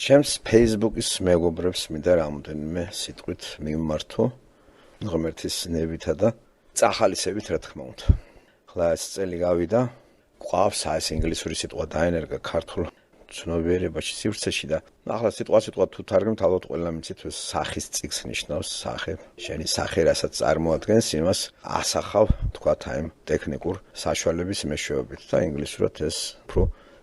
ჩემს Facebook-ის მეგობრებს მინდა რამოდენიმე სიტყვით მიმართო ღმერთის ნებითა და წახალისებით რა თქმა უნდა. ხლა ეს წელი გავიდა, გვყავს ეს ინგლისური სიტყვა დაენერგა ქართულ ცნობიერებაში სივრცეში და ახლა სიტყვა თუ თარგმნით ალბათ ყველა მიცით ეს სახის წიგს ნიშნავს, სახე. შენი სახე რასაც წარმოადგენს, იმას ასახავ, თქვათ აი ტექნიკურ საშუალების მეშვეობით და ინგლისურად ეს უფრო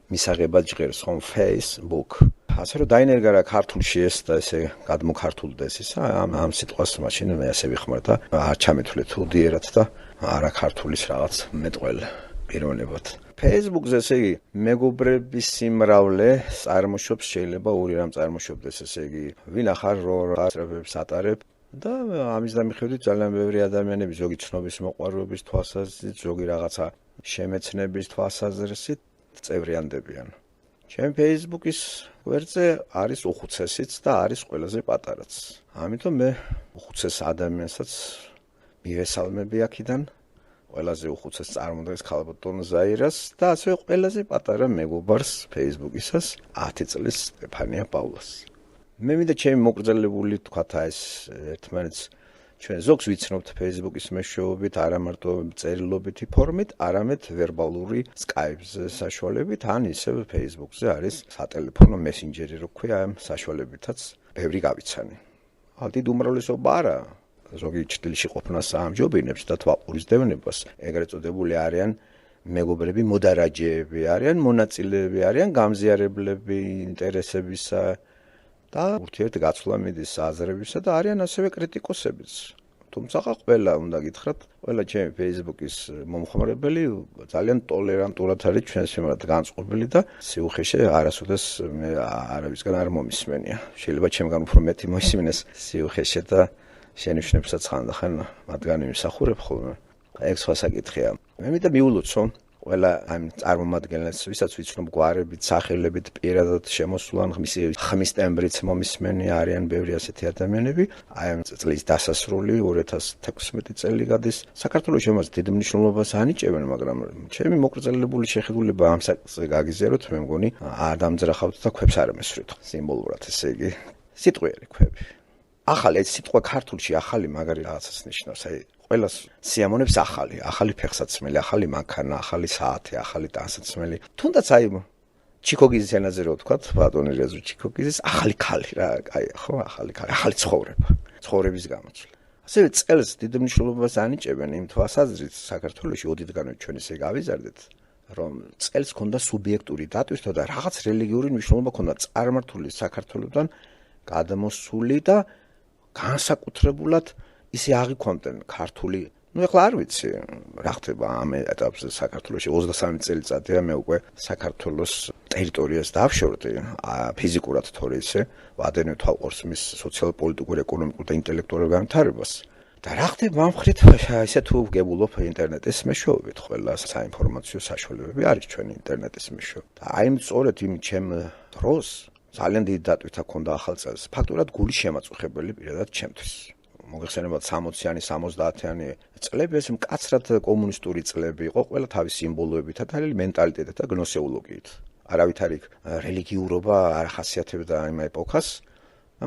მისაღებად ჟღერს ხომ Facebook. ასე რომ დაინერგა რა ქართულში ეს და ესე გადმოქართულდეს ისა ამ სიტყვას მაშინ მე ასე ვიხმარ და არ ჩამეთვლე თუ დიერად და არა ქართულის რაღაც მეტყველე პიროვნებად. Facebook-ზე ესე იგი მეგობრების სიმრავლე წარმოშობს შეიძლება ორი რამ წარმოშობდეს ესე იგი ვინ ახარ როარებს ატარებ და ამის დამიხედვით ძალიან ბევრი ადამიანები ზოგი ცნობის მოყვარულობის თვალსაზრისით ზოგი რაღაცა შემეცნების თვალსაზრისით წევრიანდებიან. ჩემ Facebook-ის გვერდზე არის უხუცესიც და არის ყველაზე პატარაც. ამიტომ მე უხუცეს ადამიანსაც მივესალმები აქედან. ყველაზე უხუცეს წარმოადგენს ქალბატონ ზაირას და ასევე ყველაზე პატარა მეგობარს Facebook-ისას 10 წლის სტეფანია პავლას. მე მინდა ჩემი მოკრძალებული თქვა ეს ერთმანეთს ჩვენ ზოგს ვიცნობთ Facebook-ის მეშვეობით, არა მარტო წერილობითი ფორმით, არამედ ვერბალური Skype-ზე საშუალებით, ან ისევ Facebook-ზე არის სატელეფონო მესენჯერი, რო ქვია ამ საშუალებითაც ბევრი გავიცანი. დიდ უმრავლესობა არა, ზოგი ჭრილში ყოფნას ამჯობინებს და თვალყურისდევნებას, ეგრეთ წოდებული არიან მეგობრები, მოდარაჯეები არიან, მონაწილეები არიან, გამზიარებლები ინტერესებისა და ურთიერთგაცვლა მიდის აზრებისა და არიან ასევე კრიტიკოსებიც. თუმცა ყველა უნდა გითხრათ, ყველა ჩემი Facebook-ის მომხმარებელი ძალიან ტოლერანტულად არის ჩვენს მიმართ განწყობილი და სიუხეში არასოდეს მე არავისგან არ მომისმენია. შეიძლება ჩემგან უფრო მეტი მოისმინეს სიუხეში და შენიშვნებსაც ხანდახან მათგან იმსახურებ ხოლმე. ეგ სხვა საკითხია. მე მინდა მიულოცო ყველა ამ წარმომადგენლებს, ვისაც ვიცნობ გვარებით, სახელებით, პირადად შემოსულან ხმის ტემბრიც მომისმენი არიან ბევრი ასეთი ადამიანები. აი ამ წლის დასასრული 2016 წელი გადის. საქართველოში მას დიდ მნიშვნელობას ანიჭებენ, მაგრამ ჩემი მოკრძალებული შეხედულება ამ საკითხზე გაგიზიაროთ, მე მგონი არ დამძრახავთ და ქვებს არ მესვრით. სიმბოლურად ესე იგი სიტყვიერი ქვები. ახალი სიტყვა ქართულში ახალი მაგარი რაღაცას ნიშნავს. აი ყველას სიამონებს ახალი ფეხსაცმელი, ახალი მანქანა, ახალი საათი, ახალი ტანსაცმელი. თუნდაც აი ჩიკოგიზის ენაზე რო ვთქვათ, ბატონი რეზო ჩიკოგიზის ახალი ქალი რა, აი ხო, ახალი ქალი, ახალი ცხოვრება, ცხოვრების გამოცვლა. ასევე წელს დიდ მნიშვნელობას ანიჭებენ იმ თვალსაზრისით საქართველოში ოდითგანვე ჩვენ ესე გავიზარდეთ, რომ წელს ქონდა სუბიექტური დატვირთვა და რაღაც რელიგიური მნიშვნელობა ქონდა წარმართული საქართველოსთან გადმოსული და განსაკუთრებულად ისე აღიქვამდნენ ქართული. ეხლა არ ვიცი რა ხდება ამ ეტაპზე საქართველოში 23 წელიწადია მე უკვე საქართველოს ტერიტორიას დავშორდი ფიზიკურად თორე ისე ვადენებ თვალყურს მის სოციალურ-პოლიტიკურ, ეკონომიკურ და ინტელექტუალურ განვითარებას. და რა ხდება ამ ხრით ისე თუ ვგებულობ ინტერნეტის მეშვეობით, ყველა საინფორმაციო საშუალებები არის ჩვენი ინტერნეტის მეშვეობით. აი სწორედ იმ ჩემ დროს ძალიან დიდი დატვირთვა ქონდა ახალ წელს. ფაქტურად გული შემაწუხებელი პირადად ჩემთვის. მოგეხსენებათ 60-იანი, 70-იანი წლები ეს მკაცრად კომუნისტური წლები იყო, ყველა თავის სიმბოლოებითა და მენტალიტეტით და გნოსეოლოგიით. არავით არ იქ რელიგიურობა არ ახასიათებდა იმ ეპოქას.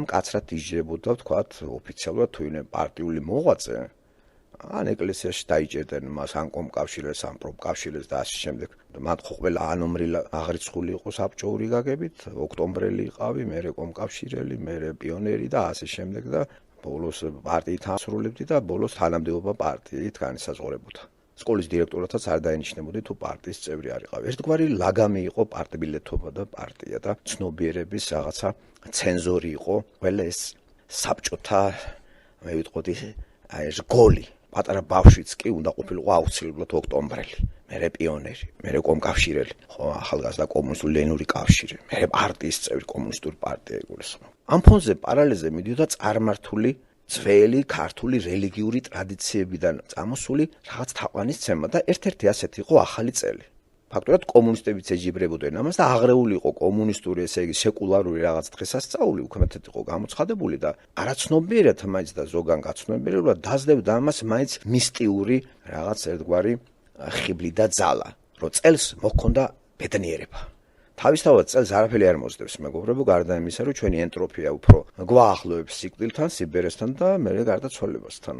მკაცრად იჯდებოდა ვთქვათ ოფიციალურად თუ ინე პარტიული მოღვაწე ან ეკლესიაში დაიჭერდნენ მას ან კომკავშირეს ან პროფკავშირეს და ასე შემდეგ. მათ ხო ყველა ანომრილ აღრიცხული იყო საბჭოური გაგებით, ოქტომბრელი იყავი, მერე კომკავშირელი, მერე პიონერი და ასე შემდეგ და ბოლოს პარტიით ასრულებდი და ბოლოს თანამდებობა პარტიით განისაზღვრებოდა. სკოლის დირექტორათაც არ დაინიშნებოდი თუ პარტიის წევრი არ იყავი. ერთგვარი ლაგამი იყო პარტიბილეთობა და პარტია და ცნობიერების რაღაცა ცენზორი იყო. ყველა ეს საბჭოთა მე ვიტყოდი აი ეს გოლი. პატარა ბავშვიც კი უნდა ყოფილიყო აუცილებლად ოქტომბრელი, მერე პიონერი, მერე კომკავშირელი, ხო ახალგაზრდა კომუნისტური ლენური კავშირი, მერე პარტიის წევრი კომუნისტური პარტია იგულისხმება. ამ ფონზე პარალელზე მიდიოდა წარმართული ძველი ქართული რელიგიური ტრადიციებიდან წამოსული რაღაც თაყვანისცემა და ერთ-ერთი ასეთი იყო ახალი წელი. ფაქტობრივად კომუნისტებიც ეჯიბრებოდნენ ამას და აღრეული იყო კომუნისტური, ესე იგი სეკულარული რაღაც დღესასწაული, უქმეთად იყო გამოცხადებული და არაცნობიერად მაინც და ზოგან გაცნობიერებლად დაძლებდა ამას მაინც მისტიური რაღაც ერთგვარი ხიბლი და ძალა, რომ წელს მოქონდა ბედნიერება. თავისთავად წელს არაფერი არ მოსდევს მეგობრებო, გარდა იმისა, რომ ჩვენი ენტროპია უფრო გვაახლოებს სიკვდილთან, სიბერესთან და მერე გარდაცვალებასთან.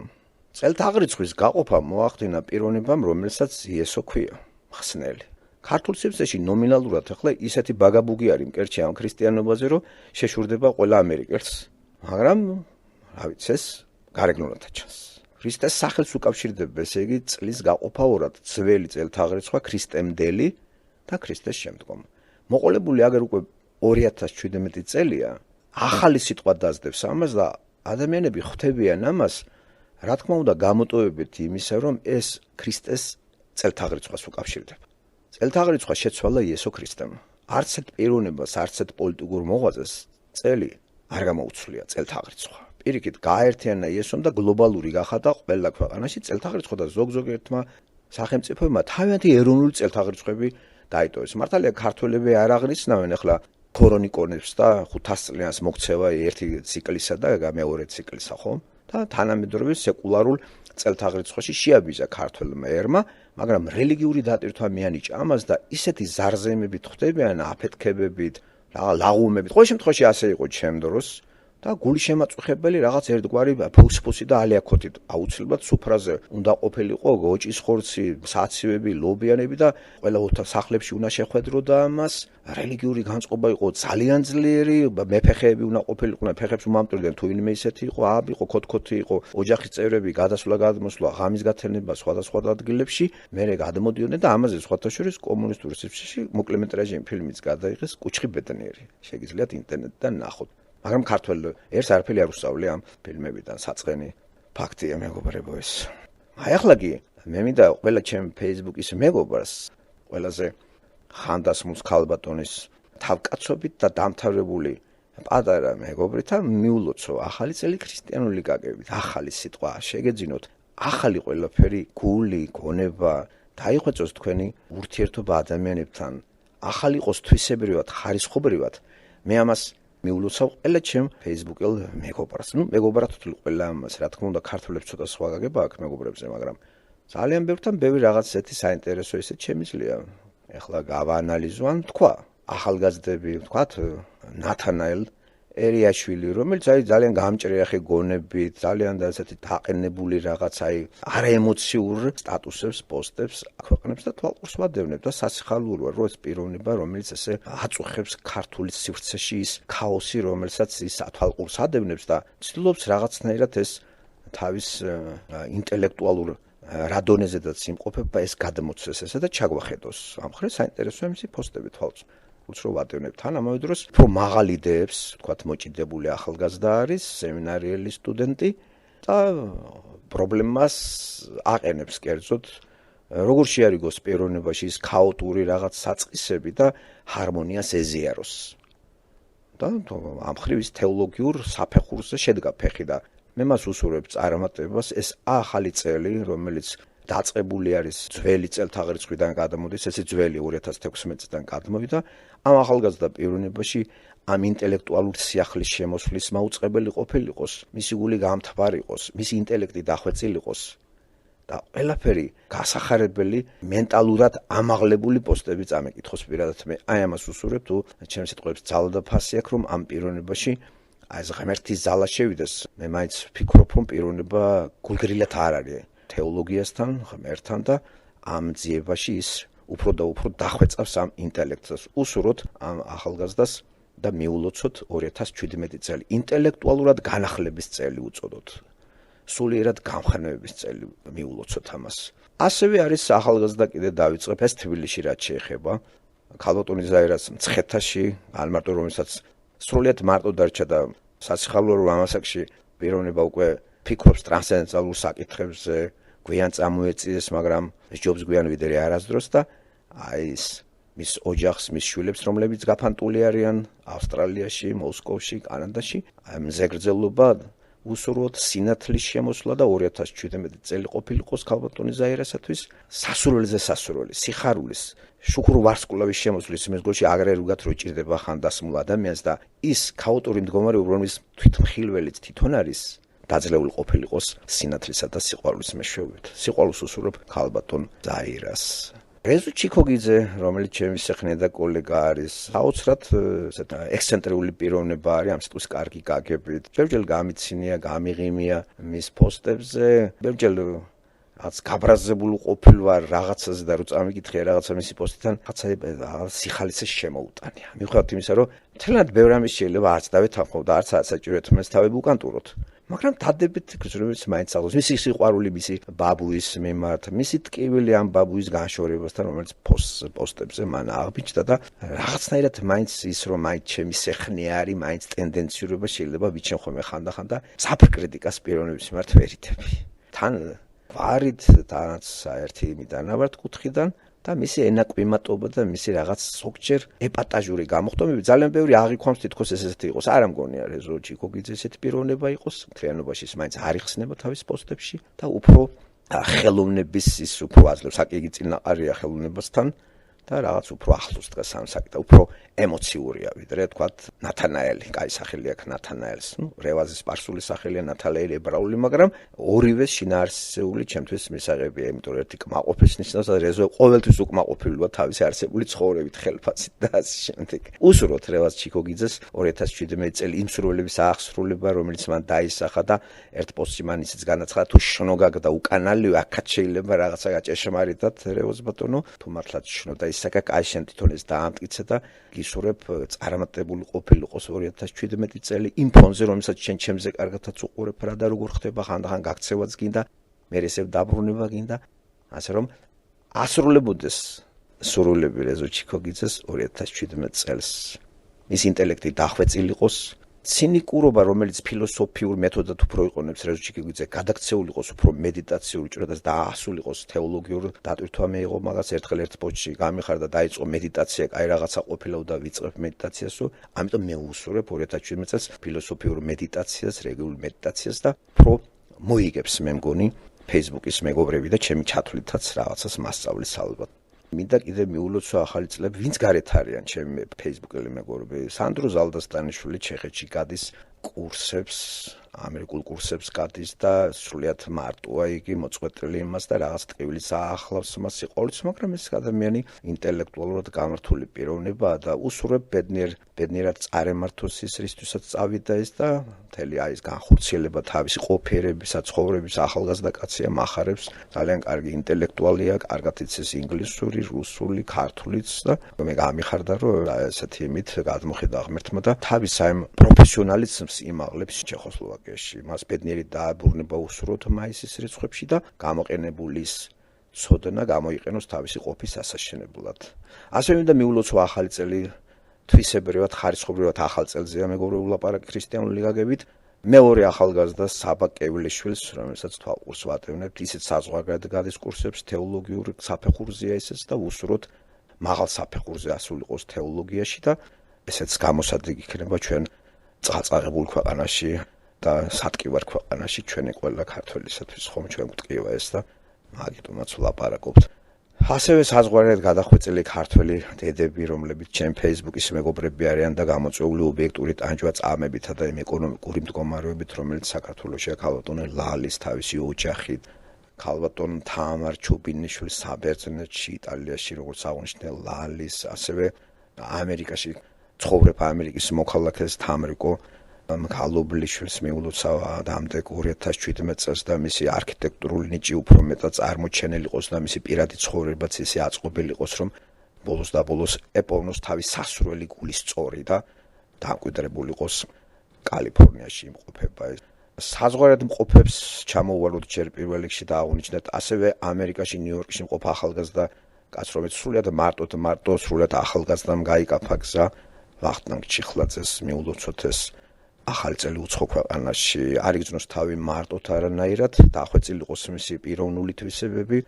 წელთაღრიცხვის გაყოფა მოახდინა პიროვნებამ, რომელსაც იესო ქვია, მხსნელი. ქართულ სივრცეში ნომინალურად ახლა ისეთი ბაგაბუგი არის მკერჩი ამ ქრისტიანობაზე, რომ შეშურდება ყველა ამერიკელს. მაგრამ, რა ვიცი, ეს გარეგნულად ჩანს. ქრისტეს სახელს უკავშირდება, ესე იგი, წლის გაყოფა ორად, ძველი წელთაღრიცხვა, ქრისტემდელი და ქრისტეს შემდგომ. მოყოლებული აგერ უკვე 2017 წელია, ახალი სიტყვა დაძდევს ამას და ადამიანები ხვდებიან ამას, რა თქმა უნდა, გამოტოვებით იმისა, რომ ეს ქრისტეს წელთაღრიცხვას უკავშირდება. წელთაღრიცხვა შეცვალა იესო ქრისტემ. არც ერთ პიროვნებას, არც ერთ პოლიტიკურ მოღვაწეს წელი არ გამოუცვლია წელთაღრიცხვა. პირიქით, გააერთიანა იესომ და გლობალური გახადა ყველა ქვეყანაში წელთაღრიცხვა და ზოგ-ზოგ ერთმა სახელმწიფოებმა თავიანთი ეროვნული წელთაღრიცხვები დაიტოვეს. მართალია ქართველები არ აღნიშნავენ ახლა ქორონიკონებს და 500 წლიანს მოქცევა ერთი ციკლისა და მეორე ციკლისა, ხო? და თანამედროვე სეკულარულ წელთაღრიცხვაში შეაბიჯა ქართველმა ერმა, მაგრამ რელიგიური დატვირთვა მიანიჭა ამას და ისეთი ზარზემებით ხვდებიან აფეთქებებით, ლაღუმებით. ყოველ შემთხვევაში ასე იყო ჩემ დროს და გული შემაწუხებელი რაღაც ერთგვარი ფუსფუსი და ალიაქოთი აუცილებლად სუფრაზე უნდა ყოფილიყო ოჭის ხორცი, საცივები, ლობიანები და ყველა სახლებში უნდა შეხვედროდა ამას. რელიგიური განწყობა იყო ძალიან ძლიერი, მეფეხეები უნდა ყოფილიყვნენ, ფეხებს უმამტვრდნენ თუ ვინმე ისეთი იყო, იყო ქოთქოთი იყო, ოჯახის წევრები გადასვლა-გადმოსვლა, ღამის გათენება სხვადასხვა ადგილებში, მერე გადმოდიოდნენ და ამაზე სხვათა შორის კომუნისტური სივრცეში მოკლემეტრაჟიანი ფილმიც გადაიღეს კუჩხი ბედნიერი. შეგიძლიათ ინტერნეტიდან ნახოთ. მაგრამ ქართველ ერთს არაფერი არ უსწავლე ამ ფილმებიდან, საწყენი ფაქტია მეგობრებო ეს. აი ახლა კი მე მინდა ყველა ჩემ Facebook-ის მეგობრს, ყველაზე ხანდასმულს ქალბატონის თავკაცობით და დამთავრებული პატარა მეგობრითა მიულოცო ახალი წელი ქრისტიანული გაგებით, ახალი სიტყვა, შეგეძინოთ ახალი ყველაფერი, გული, გონება, დაიხვეწოს თქვენი ურთიერთობა ადამიანებთან, ახალი იყოს თვისებრივად, ხარისხობრივად. მე ამას მიულოცავ ყველა ჩემ Facebook-ელ მეგობრს. მეგობრად ვთვლი ყველა ამას, რა თქმა უნდა, ქართველებს ცოტა სხვა გაგება აქვს მეგობრებზე, მაგრამ ძალიან ბევრთან ბევრი რაღაც ესეთი საინტერესო ისე შემიძლია. ეხლა გავაანალიზო, თქვა, ახალგაზრდები, ვთქვათ, ნათანაელ ერიაშვილი, რომელიც ძალიან გამჭრია ხე გონებით, ძალიან და ესეთი დაყენებული რაღაც არაემოციურ სტატუსებს, პოსტებს აქვეყნებს და თვალყურს ვადევნებ და სასიხალუროა, რომ ეს პიროვნება, რომელიც ესე აწუხებს ქართული სივრცეში ის ქაოსი, რომელსაც ის თვალყურს ადევნებს და ცდილობს რაღაცნაირად ეს თავის ინტელექტუალურ რადონეზედაც იმყოფება ეს გადმოცეს ესა და ჩაგვახედოს. ამ ხრი საინტერესოა მისი პოსტები თვალყურს. უცრო ვადევნებ თან ამავე დროს უფრო მაღალი იდეებს, თქვათ, მოჭიდებული ახალგაზრდა არის, სემინარიელი სტუდენტი და პრობლემას აყენებს კერძოდ, როგორ შეარიგოს პიროვნებაში ის ქაოტური რაღაც საწყისები და ჰარმონიას ეზიაროს. და ამ ხრივ ის თეოლოგიურ საფეხურზე შედგა ფეხი და მე მას უსურვებ წარმატებას ეს ახალი წელი, რომელიც დაწყებული არის ძველი წელთაღრიცხვიდან გადამოდის, ესე ძველი 2016 წლიდან გადმოვიდა, ამ ახალგაზრდა პიროვნებაში ამ ინტელექტუალურ სიახლის შემოსვლის მაუწყებელი ყოფილიყოს, მისი გული გამთბარიყოს, მისი ინტელექტი დახვეწილიყოს და ყველაფერი გასახარებელი მენტალურად ამაღლებული პოსტები წამეკითხოს პირადად მე აი ამას უსურვებ თუ ჩემს სიტყვებს ძალა და ფასი აქვს რომ ამ პიროვნებაში აი ეს ღმერთის ძალა შევიდეს მე მაინც ვფიქრობ რომ პიროვნება გულგრილად არ არის თეოლოგიასთან ღმერთთან და ამ ძიებაში ის უფრო და უფრო დახვეწავს ამ ინტელექტს უსურვოთ ამ ახალგაზრდას და მიულოცოთ 2017 წელი ინტელექტუალურად განახლების წელი უწოდოთ სულიერად გამხნევების წელი მიულოცოთ ამას. ასევე არის ახალგაზრდა კიდე დავიწყებ ეს თბილისში რაც შეეხება ქალბატონი ზაირას მცხეთაში, ან მარტო რომელსაც სრულიად მარტო დარჩა და სასიხალოო ამასაკში პიროვნება უკვე ფიქრობს ტრანსცენდენტალურ საკითხებზე, გვიან წამოეწიეს, მაგრამ ჯობს გვიან ვიდრე არასდროს და აი ეს მის ოჯახს, მის შვილებს, რომლებიც გაფანტული არიან ავსტრალიაში, მოსკოვში, კანადაში, აი მზეგრძელობა უსურვოთ სინათლის შემოსვლა და 2017 წელი ყოფილიყოს ქალბატონი ზაირასათვის სასურველზე სასურველი, სიხარულის, შუქურ ვარსკვლავის შემოსვლის მეზგლში აგრერულად რო ჭირდება ხანდასმულ ადამიანს და ის ქაოტური მდგომარეობა, რომლის თვითმხილველიც თვითონ არის დაძლეული ყოფილიყოს სინათლისა და სიყვარულის მეშვეობით. სიყვარულს უსურვებ ქალბატონ ზაირას. რეზო ჩიქოგიძე, რომელიც ჩემი სეხნია და კოლეგა არის, საოცრად ექსცენტრიული პიროვნება არის, ამ სიტყვის კარგი გაგებით. ჯერჯერ გამიცინია, გამიღიმია მის პოსტებზე, ჯერჯერ რაც გაბრაზებული ყოფილ ვარ რაღაცაზე და რო წამიკითხე რაღაცა მისი პოსტიდან, რაღაცა სიხალისე შემოუტანია. მიუხედავად იმისა, რომ მთლიანად ბევრი ამის შეიძლება არც დავეთანხმო და არც საჭირო ერთმანეთს თავები უკან ტუროთ. მაგრამ დადებით გზრობის მაინც აღოს მისი სიყვარული მისი ბაბუის მიმართ, მისი ტკივილი ამ ბაბუის განშორებასთან, რომელიც პოსტებზე მან აღბიჭდა და რაღაცნაირად მაინც ის რომ მაინც ჩემი სეხნი არის, მაინც ტენდენციურობა შეიძლება ვიცენ ხოლმე ხანდახან და საფრკრიტიკას პიროვნების მიმართ ვერიდები. თან ვარით თანაც საერთი იმიდან ვართ კუთხიდან და მისი ენაკვიმატობა და მისი რაღაც ზოგჯერ ეპატაჟური გამოხდომები ძალიან ბევრი აღიქვამს თითქოს ესეთი იყოს. არ ამგონია რეზო ჩიქოგიძე ესეთი პიროვნება იყოს, მთლიანობაში ის მაინც არ იხსნება თავის პოსტებში და უფრო ხელოვნების ის უფრო აძლევს საკი წინაყარია ხელოვნებასთან და რაღაც უფრო ახლოს დგას ამ საკი და უფრო ემოციურია ვიდრე თქვათ ნათანაელი, კაი სახელი აქვს ნათანაელს, რევაზის სპარსული სახელია ნათანაელი ებრაული, მაგრამ ორივე შინაარსეული ჩემთვის მისაღებია, იმიტომ რომ ერთი კმაყოფილს ნიშნავს და რეზო ყოველთვის უკმაყოფილოა თავისი არსებული ცხოვრებით, ხელფაცით და ასე შემდეგ. უსურვოთ რევაზ ჩიქოგიძეს 2017 წელი იმ სრულების აღსრულება, რომელიც მან დაისახა და ერთ პოსტში მან ისიც განაცხადა, თუ შნოგაგ და უკანალიო აქაც შეიძლება რაღაცა გაჭეშმარიტად რევაზ ბატონო, თუ მართლაც შნო და ისაკა კაი შენ თვითონ ეს დაამტკიცე და გისურვებ წარმატებული ყოფილიყოს 2017 წელი იმ ფონზე, რომელსაც შენ ჩემზე კარგადაც უყურებ რა და როგორ ხდება ხანდახან გაქცევაც გინდა, მე ესევ დაბრუნება გინდა, ასე რომ ასრულებოდეს სრულები რეზო ჩიქოგიძეს 2017 წელს. მის ინტელექტი დახვეწილიყოს, ცინიკურობა, რომელიც ფილოსოფიურ მეთოდად უფრო იყონებს რეზო ჩიქოგიძე, გადაქცეულ იყოს უფრო მედიტაციური ჭრედას და ასულიყოს თეოლოგიურ დატვირთვა მეიღო მაგას ერთხელ ერთ პოსტში გამიხარდა დაიწყო მედიტაცია, კაი რაღაცა ყოფილა და ვიწყებ მედიტაციასო, ამიტომ მე უსურვებ 2017 წელს ფილოსოფიურ მედიტაციას, რეგულარულ მედიტაციას და უფრო მოიგებს მე მგონი Facebook-ის მეგობრები და ჩემი ჩათვლითაც რაღაცას მასწავლის ალბათ. მინდა კიდე მიულოცო ახალი წლები, ვინც გარეთ არიან ჩემი Facebook-ელი მეგობრები. სანდრო ზალდასტანიშვილი ჩეხეთში გადის კურსებს, ამერიკულ კურსებს გადის და სრულიად მარტოა იგი მოწყვეტილი იმას და რაღაც ტკივილის აახლავს მას სიყვარულს, მაგრამ ეს ადამიანი ინტელექტუალურად გამართული პიროვნებაა და უსურვებ ბედნიერად წარემართოს ის რისთვისაც წავიდა ეს და მთელი აი ეს განხორციელება თავისი ყოფიერების, საცხოვრების ახალგაზრდა კაცია, მახარებს, ძალიან კარგი ინტელექტუალია, კარგად იცის ინგლისური, რუსული, ქართულიც და მე გამიხარდა რომ ესეთი იმით გადმოხედა ღმერთმა და თავის აი პროფესიონალიზმს იმაღლებს ჩეხოსლოვაკიაში. მას ბედნიერი დააბრუნება უსურვოთ მაისის რიცხვებში და გამოყენებული ცოდნა გამოიყენოს თავისი ყოფის ასაშენებლად. ასე მინდა მიულოცო ახალი წელი თვისებრივად, ხარისხობრივად ახალ წელზეა მეგობრებო ლაპარაკი ქრისტიანული გაგებით. მეორე ახალგაზრდა საბა კევილიშვილს, რომელსაც თვალყურს ვატევნებთ, ისიც საზღვარგარეთ გადის კურსებს თეოლოგიურ საფეხურზეა ისეც და უსურვოთ მაღალ საფეხურზე ასულიყოს თეოლოგიაში და ესეც გამოსადეგი იქნება ჩვენ წაწაღებულ ქვეყანაში და სატკივარ ქვეყანაში ჩვენი ყველა ქართველისათვის ხომ ჩვენ გვტკივა ეს და მაგიტომაც ვლაპარაკობთ. ასევე საზღვარგარეთ გადახვეწილი ქართველი დედები, რომლებიც ჩემ Facebook-ის მეგობრები არიან და გამოწვეული ობიექტური ტანჯვა წამებითა და იმ ეკონომიკური მდგომარეობით, რომელიც საქართველოშია, ქალბატონი ლალის თავისი ოჯახი, ქალბატონ თამარ ჩუბინიშვილის საბერძნეთში, იტალიაში, როგორც აღნიშნე ლალის, ასევე ამერიკაში ცხოვრებ ამერიკის მოქალაქეს თამრიკო მგალობლიშვილს მიულოცავა დამდეგ 2017 წელს და მისი არქიტექტურული ნიჭი უფრო მეტად წარმოჩენილი იყოს და მისი პირადი ცხოვრებაც ისე აწყობილი იყოს, რომ ბოლოს და ბოლოს ეპოვნოს თავის სასურველი გულის სწორი და დამკვიდრებული იყოს კალიფორნიაში იმყოფება. საზღვარგარეთ მყოფებს ჩამოუვაროთ ჯერ პირველ რიგში და აღნიშნეთ ასევე ამერიკაში ნიუ-იორკში მყოფ ახალგაზრდა კაც, რომელიც სრულიად მარტო სრულიად ახალგაზრდამ გაიკაფა გზა ვახტანგ ჩიხლაძეს მიულოცოთ ეს ახალი წელი უცხო ქვეყანაში, არ იგრძნოს თავი მარტოთ არანაირად, დახვეწილი იყოს მისი პიროვნული თვისებები,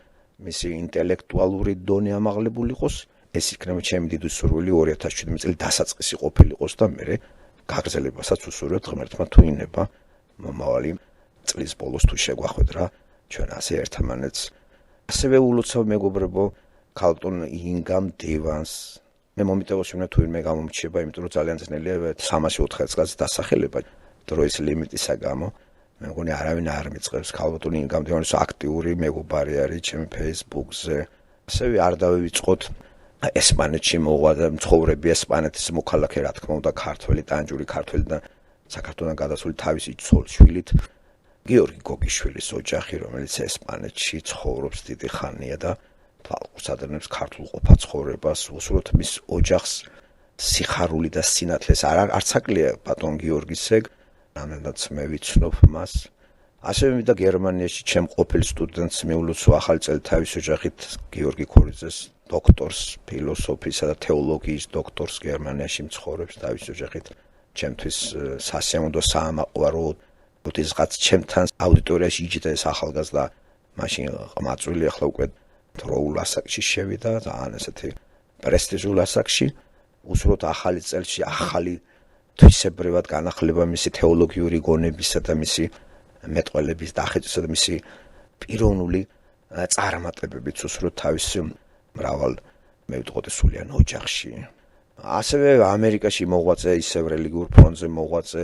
მისი ინტელექტუალური დონე ამაღლებული იყოს. ეს იქნება ჩემი დიდი სურვილი 2017 წელი დასაწყისი ყოფილიყოს და მე გაგრძელებასაც უსურვებთ ღმერთმა თუ ინება მომავალი წლის ბოლოს თუ შეგვახვედრა ჩვენ ასე ერთმანეთს. ასევე ულოცავ მეგობრებო ქალბატონ ინგამ დევანს. მე მომიტევოს უნდა თუ ვინმე გამომჩება, იმიტომ რომ ძალიან ძნელია 304 წელს დასახელება დროის ლიმიტისა გამო. მე მგონი არავინ არ მიწყებს ქალბატონ ინგამ დევანის აქტიური მეგობარი არის ჩემი Facebook-ზე. ასევე არ დავივიწყოთ ესპანეთში მოვა და მცხოვრები ესპანეთის მოქალაქე, რა თქმა უნდა, ქართველი, ტანჯური ქართველი და საქართველოსთან გადასული თავისი ცოლ-შვილით გიორგი გოგიშვილის ოჯახი, რომელიც ესპანეთში ცხოვრობს დიდი ხანია და თვალყურს ადევნებს ქართულ ყოფა ცხოვრებას, უსურვოთ მის ოჯახს სიხარული და სინათლეს არც აკლია ბატონ გიორგისეგ, რამდენადაც მე ვიცნობ მას. ასევე მივიდა გერმანიაში ჩემ ყოფილ სტუდენტს მიულოცო ახალი წელი თავის ოჯახით გიორგი ქორიძეს, დოქტორს, ფილოსოფიისა და თეოლოგიის დოქტორს გერმანიაში მცხოვრებს თავის ოჯახით. ჩემთვის სასიამოვნო საამაყლარო როდესაც ჩემთან აუდიტორიაში იჯდა ეს ახალგაზრდა, მაშინ ყმაწვილი, ახლა უკვე დროულ ასაკში შევიდა, ძალიან ესეთი პრესტიჟულ ასაკში. უსურვოთ ახალი წელში ახალი თვისებრივად განახლება მისი თეოლოგიური გონებისა და მისი მეტყველების დახეწვისა და მისი პიროვნული წარმატებებით უსურვოთ თავის მრავალ მევიტყოდე სულიან ოჯახში. ასევე ამერიკაში მოღვაწე, ისევ რელიგიურ ფრონტზე მოღვაწე,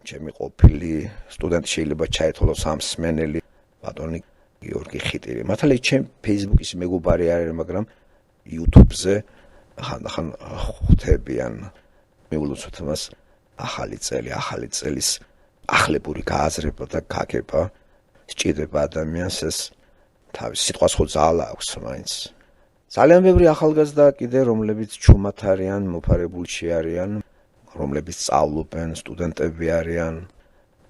ჩემი ყოფილი სტუდენტი შეიძლება ჩაეთვალოს ამ მსმენელი ბატონი გიორგი ხიტირი. მართალია ჩემ Facebook-ის მეგობარი არ არის, მაგრამ YouTube-ზე ხან ხვდებიან. მიულოცოთ მას ახალი წელის ახლებური გააზრება და გაგება სჭირდება ადამიანს ეს თავის სიტყვას ხო ძალა აქვს მაინც. ძალიან ბევრი ახალგაზრდა კიდე რომლებიც ჩუმად არიან, მოფარებულში არიან, რომლებიც სწავლობენ, სტუდენტები არიან,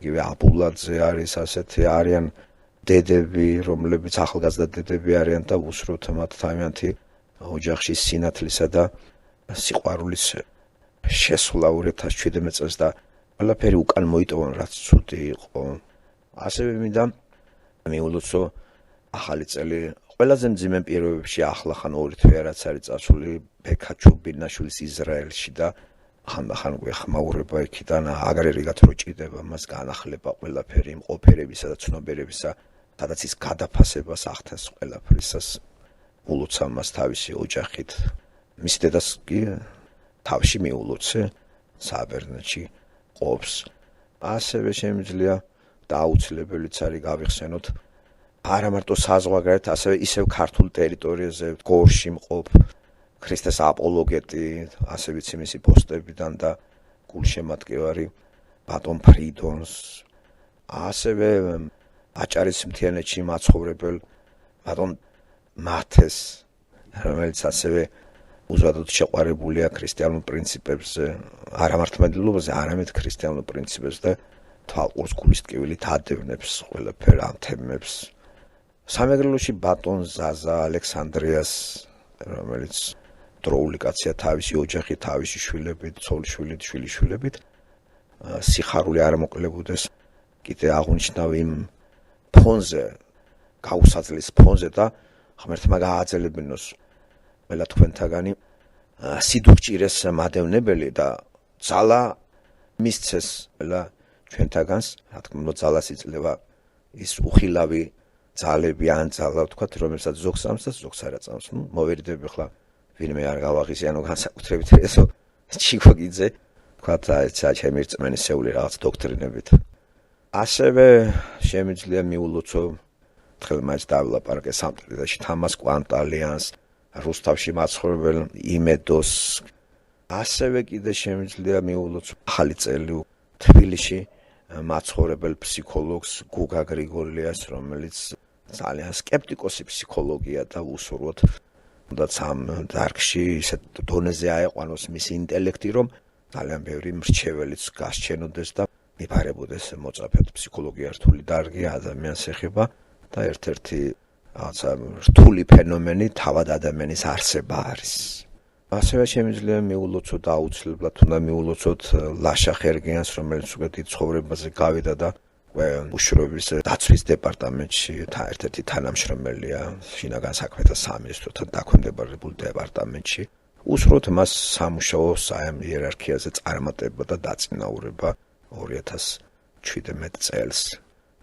იგივე აბულაძე არის, ასეთი არიან დედები, რომლებიც ახალგაზრდა დედები არიან და უსურვოთ მათ თავიანთი ოჯახში სინათლისა და სიყვარულის შესვლა 2017 წელს და ყველაფერი უკან მოიტოვონ, რაც ცუდი იყო. ასევე მინდა მიულოცო ახალი წელი ყველაზე მძიმე პირობებში ახლა ხან ორი თვე რაც არის წასული ბექა ჩუბინაშვილის ისრაელში და ხანდახან გვეხმაურება იქიდან აგრერიგად რო ჭირდება მას განახლება ყველაფერი იმყოფერებისა და ცნობიერებისა, სადაც ის გადაფასებას ახდენს ყველაფრისას. ულოცა მას თავისი ოჯახით. მის დედას კი თავში მიულოცე საბერძნეთში ყოფს. ასევე შემიძლია და აუცილებელიც არის გავიხსენოთ არა მარტო საზღვარგარეთ, ასევე ისევ ქართულ ტერიტორიაზე გორში მყოფ ქრისტეს აპოლოგეტი, ასე ვიცი მისი პოსტებიდან და გულშემატკივარი ბატონ ფრიდონს, ასევე აჭარის მთიანეთში მაცხოვრებელ ბატონ მათეს, რომელიც ასევე უზადოდ შეყვარებულია ქრისტიანულ პრინციპებზე, არა მართლმადიდებლობაზე, არამედ ქრისტიანულ პრინციპებზე და თვალყურს გულის ტკივილით ადევნებს ყველაფერ ამ თემებს. სამეგრელოში ბატონ ზაზა ალექსანდრიას, რომელიც დროული კაცია თავისი ოჯახით, თავისი შვილებით, ცოლ-შვილით, შვილიშვილებით, სიხარული არ მოკლებუდეს კიდე აღნიშნავ იმ ფონზე, გაუსაძლის ფონზე და ღმერთმა გააძელებინოს ყველა თქვენთაგანი სიდუხჭირეს მადევნებელი და ძალა მისცეს ყველა ჩვენთაგანს, რა თქმა უნდა ძალას იძლევა ის უხილავი ძალები ან ძალა ვთქვათ, რომელსაც ზოგს ams და ზოგს არ აწამს. მოვერიდები ხლა ვინმე არ გავაღიზიანო განსაკუთრებით ესო ჩიკოგიძე, ვთქვათ, ჩემი რწმენისეული რაღაც დოქტრინებით. ასევე შემიძლია მიულოცო ხელმაიც დავილაპარაკე სამტრედაში თამას კვანტალიანს, რუსთავში მაცხოვრებელ იმედოს. ასევე კიდე შემიძლია მიულოცო ახალი წელი თბილისში მაცხოვრებელ ფსიქოლოგს გუგა გრიგოლიას, რომელიც ძალიან სკეპტიკოსი ფსიქოლოგია და უსურვოთ თუნდაც ამ დარგში ისეთ დონეზე აეყვანოს მისი ინტელექტი, რომ ძალიან ბევრი მრჩეველიც გასჩენოდეს და მიფარებოდეს მოწაფედ. ფსიქოლოგია რთული დარგი, ადამიანს ეხება და ერთ-ერთი რაღაცა რთული ფენომენი თავად ადამიანის არსება არის. ასევე შემიძლია მიულოცოთ და აუცილებლად უნდა მიულოცოთ ლაშა ხერგიანს, რომელიც უკვე დიდ ცხოვრებაზე გავიდა და უშუალობის დაცვის დეპარტამენტში ერთ-ერთი თანამშრომელია შინაგან საქმეთა სამინისტროსთან დაქვემდებარებულ დეპარტამენტში. უსურვოთ მას სამუშაო იერარქიაზე წარმატება და დაწინაურება 2017 წელს.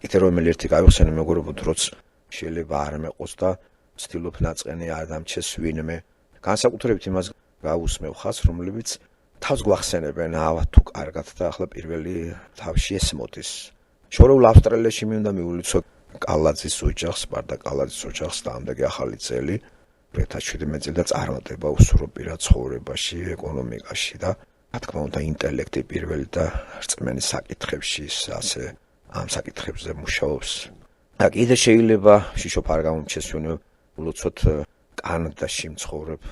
კიდე რომელი ერთი გავიხსენე მეგობრებო, როც შეიძლება არ მეყოს და ვცდილობ ნაწყენი არ დამჩეს ვინმე. განსაკუთრებით იმას გავუსმევ ხაზს, რომლებიც თავს გვახსენებენ ავა თუ კარგად და ახლა პირველი თავში ეს მოდის. შორეულ ავსტრალიაში მინდა მიულოცოთ კალაძის ოჯახს, სპარტაკ კალაძის ოჯახს და ამდენი ახალი წელი. 2017 წელი და წარმატება უსურო პირად ცხოვრებაში, ეკონომიკაში და რა თქმა უნდა ინტელექტი პირველი და რწმენის საკითხებში ასე ამ საკითხებზე მუშაობს. და კიდე შეიძლება შიშოფ არ გამომჩესვენო ულოცოთ კანადაში მცხოვრებ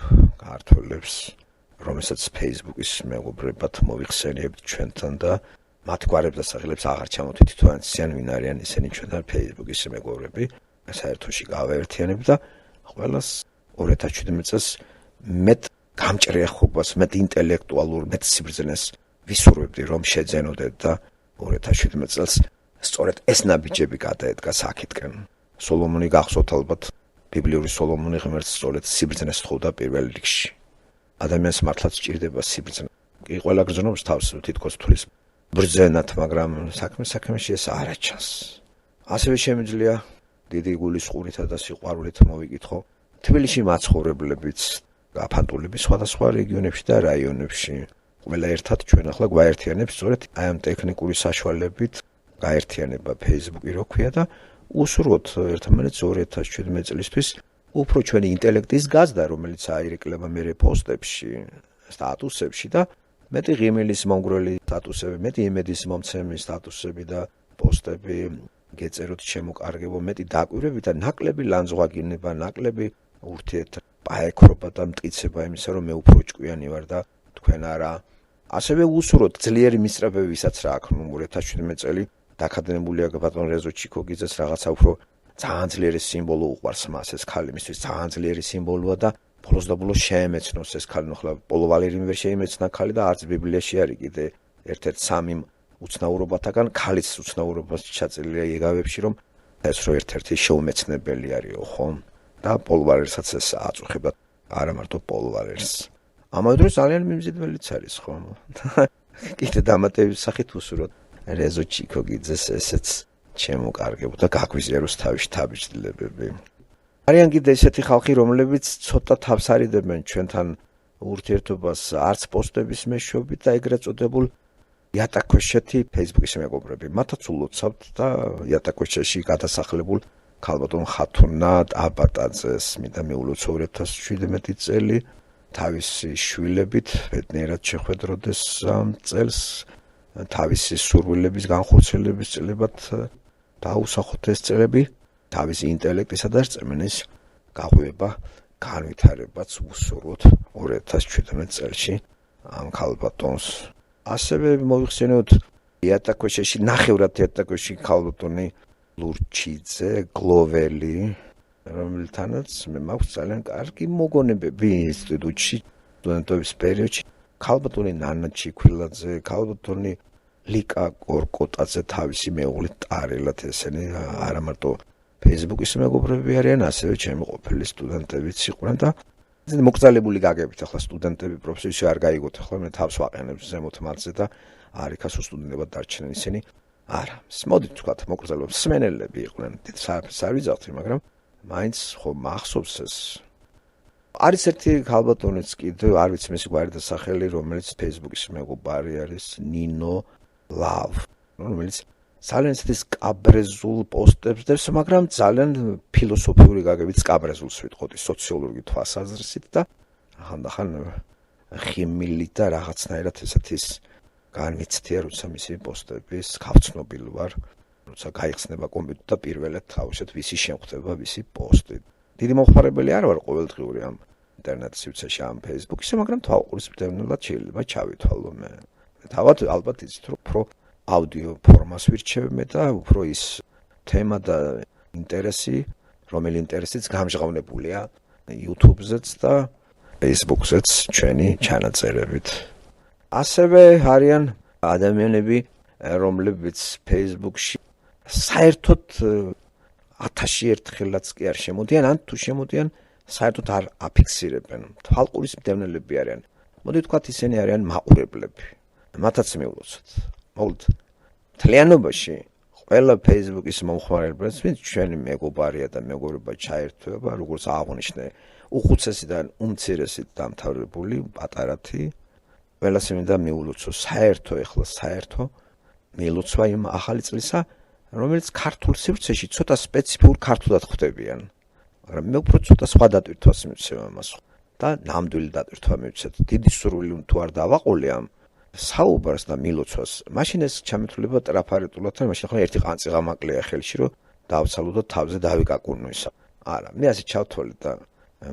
ქართველებს, რომელსაც Facebook-ის მეგობრებად მოვიხსენიებთ ჩვენთან და მათ გვარებს და სახელებს აღარ ჩამოთვით თვითონ ვინ არიან ისინი ჩვენთან Facebook-ის მეგობრები. საერთოში გავაერთიანებ და ყველას 2017 წელს მეტ გამჭრიახობას, მეტ ინტელექტუალურ, მეტ სიბრძნეს ვისურვებდი, რომ შეძენოდეთ და 2017 წელს სწორედ ეს ნაბიჯები გადაედგა საქეთკენ. სოლომონი გახსოვთ ალბათ, ბიბლიური სოლომონი ღმერთს სწორედ სიბრძნეს თხოვდა პირველ რიგში. ადამიანს მართლაც სჭირდება სიბრძნე. კი ყველა გრძნობს თავს თითქოს თulis ბრძენათ, მაგრამ საქმეში ეს არ აჩანს. ასევე შემიძლია დიდი გულისყურითა და სიყვარულით მოვიკითხო თბილისში მაცხოვრებლებიც, აფანტულების სხვადასხვა რეგიონებში და რაიონებში. ყველა ერთად ჩვენ ახლა გვაერთიანებს სწორედ აი ამ ტექნიკური საშუალებით გაერთიანება Facebook-ი რო ქვია და უსურვოთ ერთმანეთს 2017 წლისთვის უფრო ჩვენი ინტელექტის გაზდა, რომელიც აირეკლება მერე პოსტებში, სტატუსებში და მეტი ღიმილის მომგვრელი სტატუსები, მეტი იმედის მომცემი სტატუსები და პოსტები გეწეროთ შემოკარგებო, მეტი დაკვირვები და ნაკლები ლანძღვაგინება, ნაკლები ურთიერთ პაექრობა და მტკიცება იმისა, რომ მე უფრო ჭკვიანი ვარ და თქვენ არა. ასევე უსურვოთ ძლიერი მისწრაფები, ვისაც რა აქვს 2017 წელი დაქადენებულია ბატონ რეზო ჩიკოგიძეს რაღაცა უფრო ძალიან ძლიერი სიმბოლო უყვარს მას ეს ქალი, მისთვის ძალიან ძლიერი სიმბოლოა და ბოლოს და ბოლოს შეემეცნოს ეს ქალი, ნახლა პოლო ვალერიმ ვერ შეიმეცნა ქალი და არც ბიბლიაში არის კიდე ერთ-ერთ სამი უცნაურობათაგან ქალის უცნაურობას ჩაწელია იგავებში, რომ ეს რო ერთ-ერთი შეუმეცნებელი არისო, ხო? და პოლ ვალერსაც ეს აწუხება, არა მარტო პოლ ვალერს. ამავე დროს ძალიან მიმზიდველიც არის, ხო? კიდე დამატების სახით უსურვოთ რეზო ჩიკოგიძეს ესეც შემოკარგებო და გაგვიზიაროს თავის თავისუფლებები. არიან კიდე ესეთი ხალხი, რომლებიც ცოტა თავს არიდებენ ჩვენთან ურთიერთობას არც პოსტების მეშვეობით და ეგრეთ წოდებულ იატაკქვეშეთი Facebook-ის მეგობრები. მათაც ულოცავთ და იატაკქვეშეთში გადასახლებულ ქალბატონ ხათუნა აბატაძეს მინდა მიულოცო 2017 წელი თავისი შვილებით ბედნიერად შეხვედროდეს ამ წელს თავისი სურვილების განხორციელების წლებად დაუსახოთ ეს წლები თავისი ინტელექტისა და რწმენის გაღვიება განვითარებაც უსურვოთ 2017 წელში ამ ქალბატონს. ასევე მოვიხსენოთ იატაკქვეშეთში, ნახევრად იატაკქვეშეთში ქალბატონი ლურჩიძე, გლოველი, რომელთანაც მე მაქვს ძალიან კარგი მოგონებები ინსტიტუტში, სტუდენტობის პერიოდში. ქალბატონი ნანა ჩიქვილაძე, ქალბატონი ლიკა კორკოტაძე თავისი მეუღლით ტარელად ესენი არა მარტო Facebook-ის მეგობრები არიან, ასევე ჩემი ყოფილი სტუდენტებიც იყვნენ და მოკრძალებული გაგებით ახლა სტუდენტები პროფესიაში არ გაიგოთ, ახლა მე თავს ვაყენებ ზემოთ მათზე და არ იქასო სტუდენტებად დარჩნენ ისინი. არა, მოდით ვთქვათ, მოკრძალებული მსმენელები იყვნენ, დიდ საერთოს არ ვიძახთი, მაგრამ მაინც ხო მახსოვს ეს. არის ერთი ქალბატონიც კიდევ, არ ვიცი მისი გვარი და სახელი, რომელიც Facebook-ის მეგობარი არის, ნინო ლავ, რომელიც ძალიან ისეთი სკაბრეზულ პოსტებს დევს, მაგრამ ძალიან ფილოსოფიური გაგებით სკაბრეზულს ვიტყოდი სოციოლოგიური თვალსაზრისით და ახანდახან ხიმილი და რაღაცნაირად ესეთის განვიცდია, როცა მისი პოსტების გავცნობილ ვარ, როცა გაიხსნება კომპიუტერში და პირველად თავისით ვისი შემხვდება ვისი პოსტი. დიდი მომხმარებელი არ ვარ ყოველდღიური ამ ინტერნეტ სივრცეში ამ Facebook-ში, მაგრამ თვალყურისმცემლად შეიძლება ჩავითვალო მე. თავად ალბათ იცით, რომ უფრო აუდიო ფორმას ვირჩევ მე და უფრო ის თემა და ინტერესი, რომელი ინტერესიც გამჟღავნებულია YouTube-ზეც და Facebook-ზეც ჩვენი ჩანაწერებით. ასევე არიან ადამიანები, რომლებიც Facebook-ში საერთოდ 1000-ში ერთხელაც კი არ შემოდიან, ან თუ შემოდიან, საერთოდ არ აფიქსირებენ. თვალყურისმცემლები არიან. მოდი ვთქვათ, ისინი არიან მაყურებლები. მათაც მიულოცოთ. მოვლით. მთლიანობაში ყველა Facebook-ის მომხმარებელს, ვინც ჩვენი მეგობარია და მეგობრობა ჩაერთვება, როგორც აღნიშნე, უხუცესიდან უმცირესით დამთავრებული პატარათი, ყველას მინდა მიულოცო საერთო მილოცვა იმ ახალი წლისა, რომელიც ქართულ სივრცეში ცოტა სპეციფიურ ქართულად ხვდებიან. მაგრამ მე უფრო ცოტა სხვა დატვირთვას მივცემ ამას და ნამდვილი დატვირთვა მივცეთ. დიდი სურვილი თუ არ დავაყოლე ამ საუბარს და მილოცვას, მაშინ ეს ჩამეთვლება ტრაფარეტულად, და მაშინ ხო ერთი ყანწი გამაკლია ხელში, რომ დავცალო და თავზე დავიკაკუნო ისა. არა, მე ასე ჩავთვალე და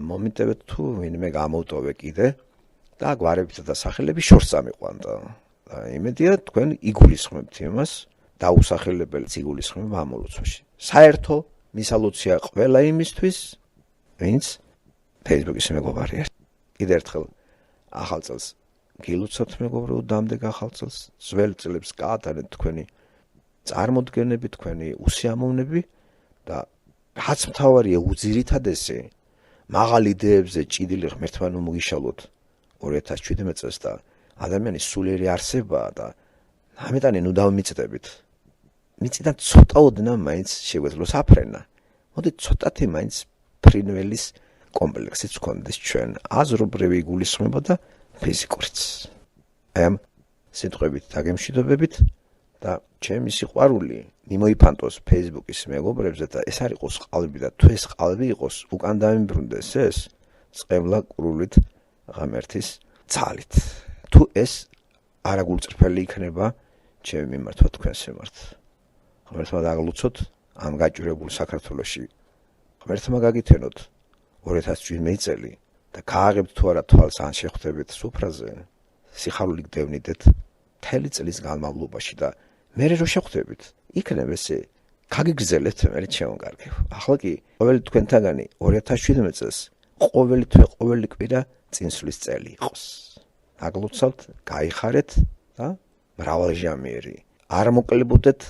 მომიტევეთ თუ ვინმე გამოვტოვე კიდე და გვარებითა და სახელები შორს წამიყვანდა. და იმედია თქვენ იგულისხმებთ იმას, დაუსახელებელი იგულისხმება ამ მოლოცვაში. საერთო მისალოცია ყველა იმისთვის, ვინც Facebook-ის მეგობარია. კიდევ ერთხელ ახალ წელს გილოცავთ მეგობრებო, დამდეგ ახალ წელს, ძველ წლებს გაატარეთ თქვენი წარმოდგენები, თქვენი უსიამოვნები და რაც მთავარია უძირითადესი მაღალ იდეებზე ჭიდილი ღმერთმა მოგიშალოთ 2017 წელს და ადამიანის სულიერი არსებაა და ამიტანი ნუ დავმიწდებით. მიწიდან ცოტა ოდნა მაინც შეგვეძლოს აფრენა. მოდით ცოტათი მაინც ფრინველის კომპლექსიც გქონდეს ჩვენ, აზრობრივი იგულისხმება და ფიზიკურიც. ამ სიტყვებით დაგემშვიდობებით და ჩემი სიყვარული მიმოიფანტოს Facebook-ის მეგობრებზე და ეს არ იყოს ყალბი და თუ ეს ყალბი იყოს, უკან დამიბრუნდეს ეს წყევლა ყრულით ღმერთის ძალით. თუ ეს არაგულწრფელი იქნება ჩემი მიმართვა თქვენს მიმართ. ღმერთმა დაგლოცოთ ამ გაჭირებულ საქართველოში. ღმერთმა გაგითენოთ 2017 წელი და გააღებთ თუ არა თვალს ან შეხვდებით სუფრაზე, სიხარული გდევნიდეთ მთელი წლის განმავლობაში და მერე რო შეხვდებით, იქნებ ესე გაგიგრძელებთ მერე შემოგარგებ. ახლა კი ყოველი თქვენთაგანი 2017 წელს ყოველი თვე, ყოველი კვირა წინსვლის წელი იყოს. დაგლოცავთ, გაიხარეთ და მრავალჟამიერი. არ მოკლებოდეთ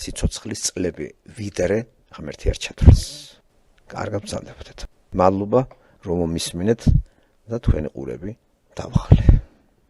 სიცოცხლის წლები, ვიდრე ღმერთი არ ჩათვლას. კარგად ბრძანდებოდეთ. მადლობა რომ მომისმინეთ და თქვენი ყურები დავხალე.